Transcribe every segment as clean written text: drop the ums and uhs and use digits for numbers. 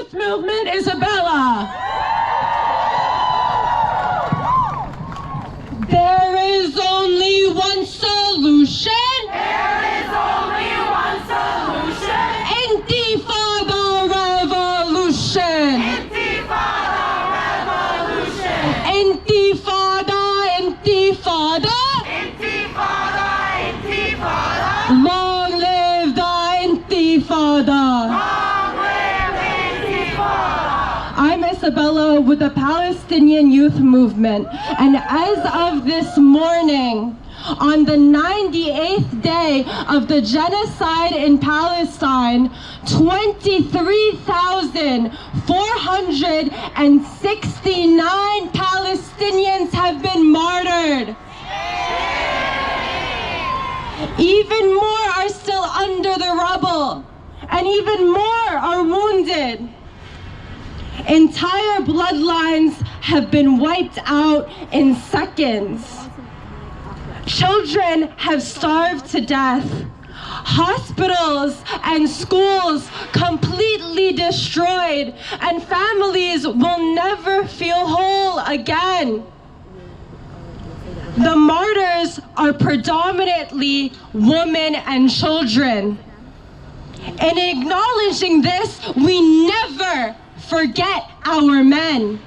youth movement, Isabella. There is only one solution. There is only one solution. Intifada revolution. Intifada revolution. Intifada, intifada. Intifada, intifada. Long live the intifada. Long live Intifada. I'm Isabella with the Palestinian Youth Movement, and as of this morning, on the 98th day of the genocide in Palestine, 23,469 Palestinians have been martyred. Even more are still under the rubble, and even more are wounded. Entire bloodlines have been wiped out in seconds. Children have starved to death. Hospitals and schools completely destroyed, and families will never feel whole again. The martyrs are predominantly women and children. In acknowledging this, we never forget our men.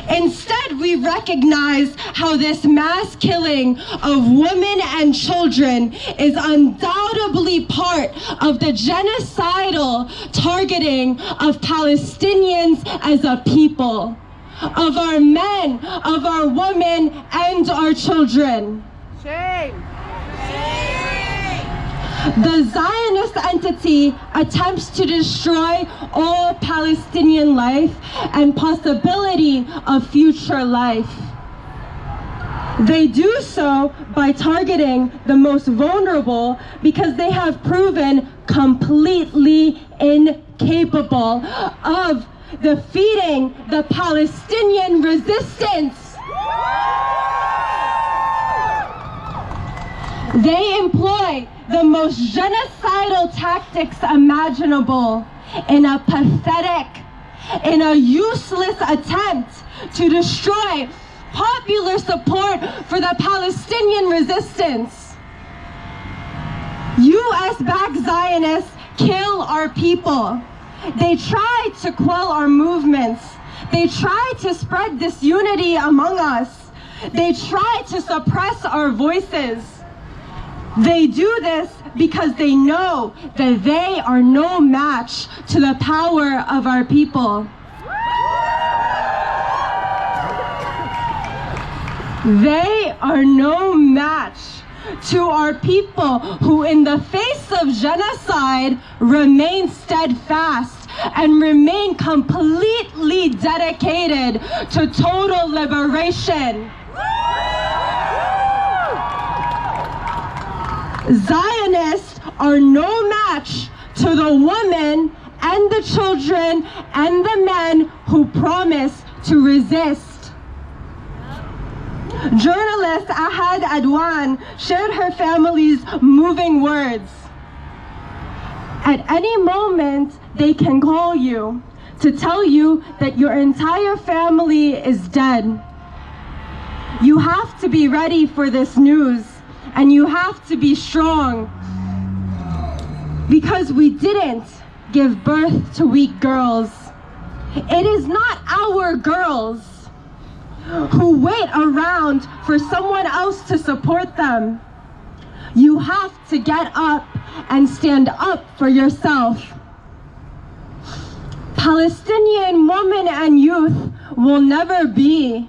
Instead, we recognize how this mass killing of women and children is undoubtedly part of the genocidal targeting of Palestinians as a people, of our men, of our women, and our children. Shame. The Zionist entity attempts to destroy all Palestinian life and possibility of future life. They do so by targeting the most vulnerable because they have proven completely incapable of defeating the Palestinian resistance. They employ the most genocidal tactics imaginable in a pathetic, in a useless attempt to destroy popular support for the Palestinian resistance. US-backed Zionists kill our people. They try to quell our movements. They try to spread disunity among us. They try to suppress our voices. They do this because they know that they are no match to the power of our people. They are no match to our people who, in the face of genocide, remain steadfast and remain completely dedicated to total liberation. Zionists are no match to the women and the children and the men who promise to resist. Journalist Ahad Adwan shared her family's moving words. At any moment, they can call you to tell you that your entire family is dead. You have to be ready for this news, and you have to be strong, because we didn't give birth to weak girls. It is not our girls who wait around for someone else to support them. You have to get up and stand up for yourself. Palestinian women and youth will never be,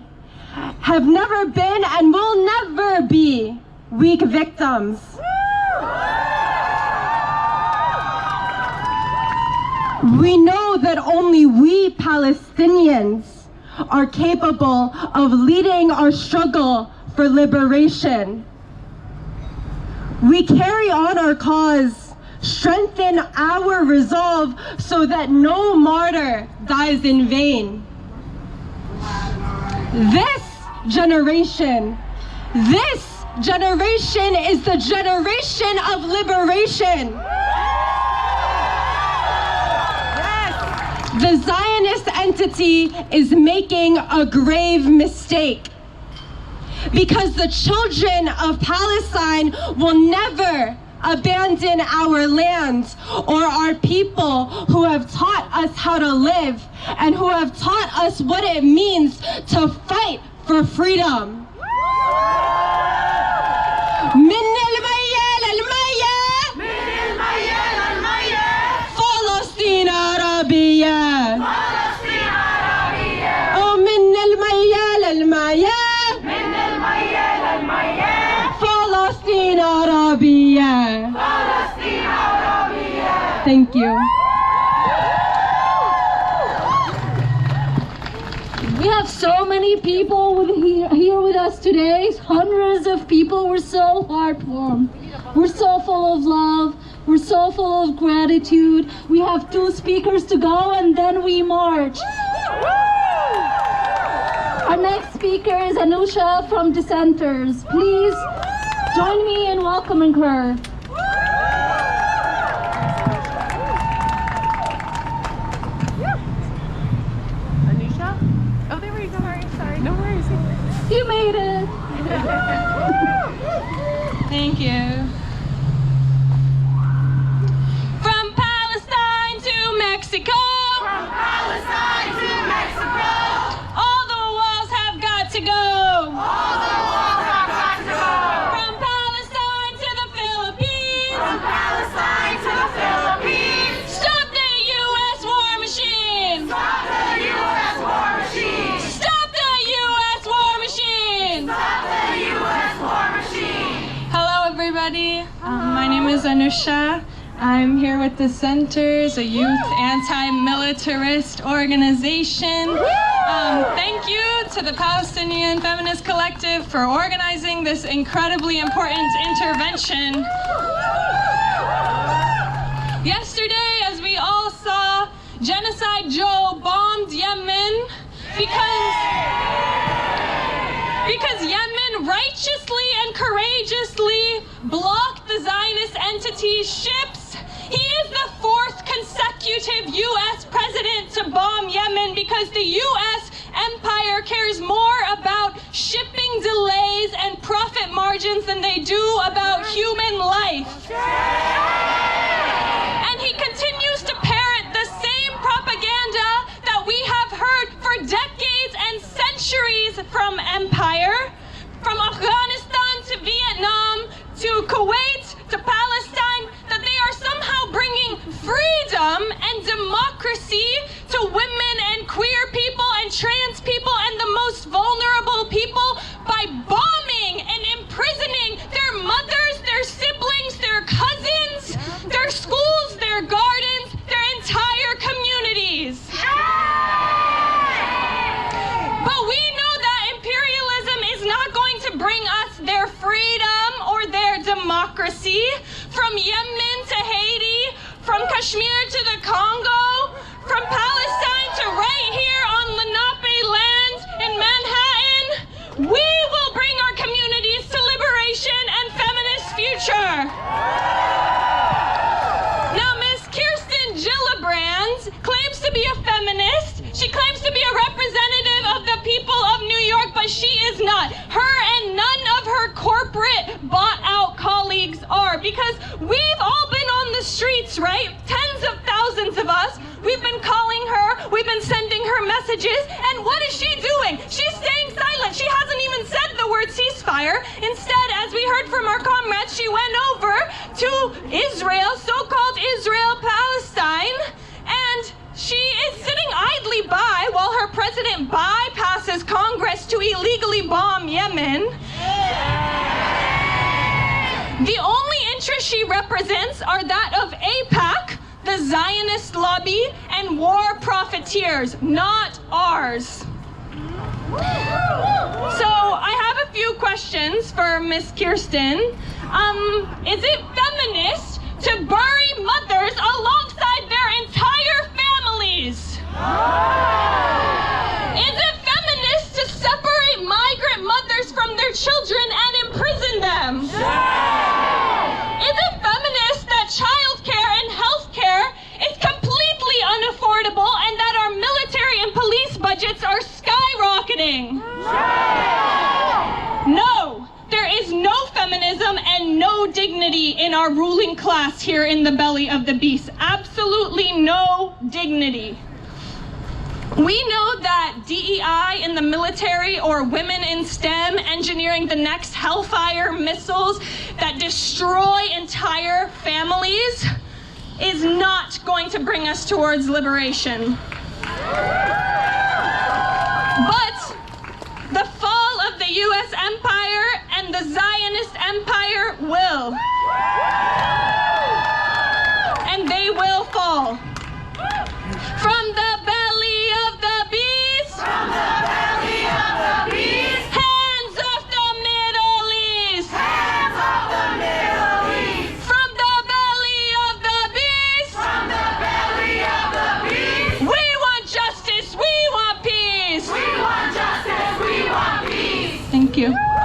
have never been, and will never be weak victims. We know that only we Palestinians are capable of leading our struggle for liberation. We carry on our cause, strengthen our resolve so that no martyr dies in vain. This generation is the generation of liberation. The Zionist entity is making a grave mistake, because the children of Palestine will never abandon our land or our people who have taught us how to live and who have taught us what it means to fight for freedom. فلسطين عربية فلسطين عربية ومن المية للمية من المية للمية فلسطين عربية. فلسطين عربية. Thank you. We have so many people here with us today. Hundreds of people. We're so heartwarmed. We're so full of love. We're so full of gratitude. We have 2 speakers to go and then we march. Our next speaker is Anusha from Dissenters. Please join me in welcoming her. Anusha? Oh, there we go. Sorry. No worries. You made it. Thank you. From Palestine to Mexico, From Palestine to Mexico, all the walls have got to go. all the walls have got to go. From Palestine to the Philippines, From Palestine to the Philippines, stop the U.S. war machine. stop the U.S. war machine. Stop the U.S. war machine. Stop the U.S. war machine. Hello, everybody. My name is Anusha. I'm here with Dissenters, a youth anti-militarist organization. Thank you to the Palestinian Feminist Collective for organizing this incredibly important intervention. Yesterday, as we all saw, Genocide Joe bombed Yemen because Yemen righteously and courageously blocked the Zionist entity's ships. He is the 4th consecutive U.S. president to bomb Yemen because the U.S. empire cares more about shipping delays and profit margins than they do about human life. And he continues to parrot the same propaganda that we have heard for decades and centuries from empire, from Afghanistan to Vietnam to Kuwait to Palestine, that they are somehow bringing freedom and democracy to women and queer people and trans people and the most vulnerable people by bombing and imprisoning their mothers, their siblings, their cousins, their schools, their gardens, their entire communities. But we know that imperialism is not going to bring us their freedom or their democracy. From Yemen to Haiti, from Kashmir to the Congo, from Palestine to right here on Lenape land in Manhattan, we will bring our communities to liberation and feminist future. Now, Ms. Kirsten Gillibrand claims to be a feminist. She claims to be a representative of the people of New York, but she is not. Her and none of her corporate bought-out colleagues are, because we've all been on the streets, right? Tens of thousands of us. We've been calling her, we've been sending her messages, and what is she doing? She's staying silent. She hasn't even said the word ceasefire. Instead, as we heard from our comrades, she went over to Israel, so-called Israel, Palestine, and she is sitting idly by while her president bypasses Congress to illegally bomb Yemen. The only interests she represents are that of AIPAC, the Zionist lobby, and war profiteers, not ours. So I have a few questions for Ms. Kirsten. Is it feminist to bury mothers alongside their entire families? Is it feminist to separate migrant mothers from their children and imprison them? Is it feminist that childcare and healthcare is completely unaffordable and that budgets are skyrocketing. No, there is no feminism and no dignity in our ruling class here in the belly of the beast. Absolutely no dignity. We know that DEI in the military or women in STEM engineering the next Hellfire missiles that destroy entire families is not going to bring us towards liberation. But the fall of the US empire and the Zionist empire will. And they will fall. From the belly of the beast. From the belly of the beast. Hands of the Middle East. Hands of the Middle East. From the belly of the beast. From the belly of the beast. We want justice. We want peace. We want justice. We want peace. Thank you.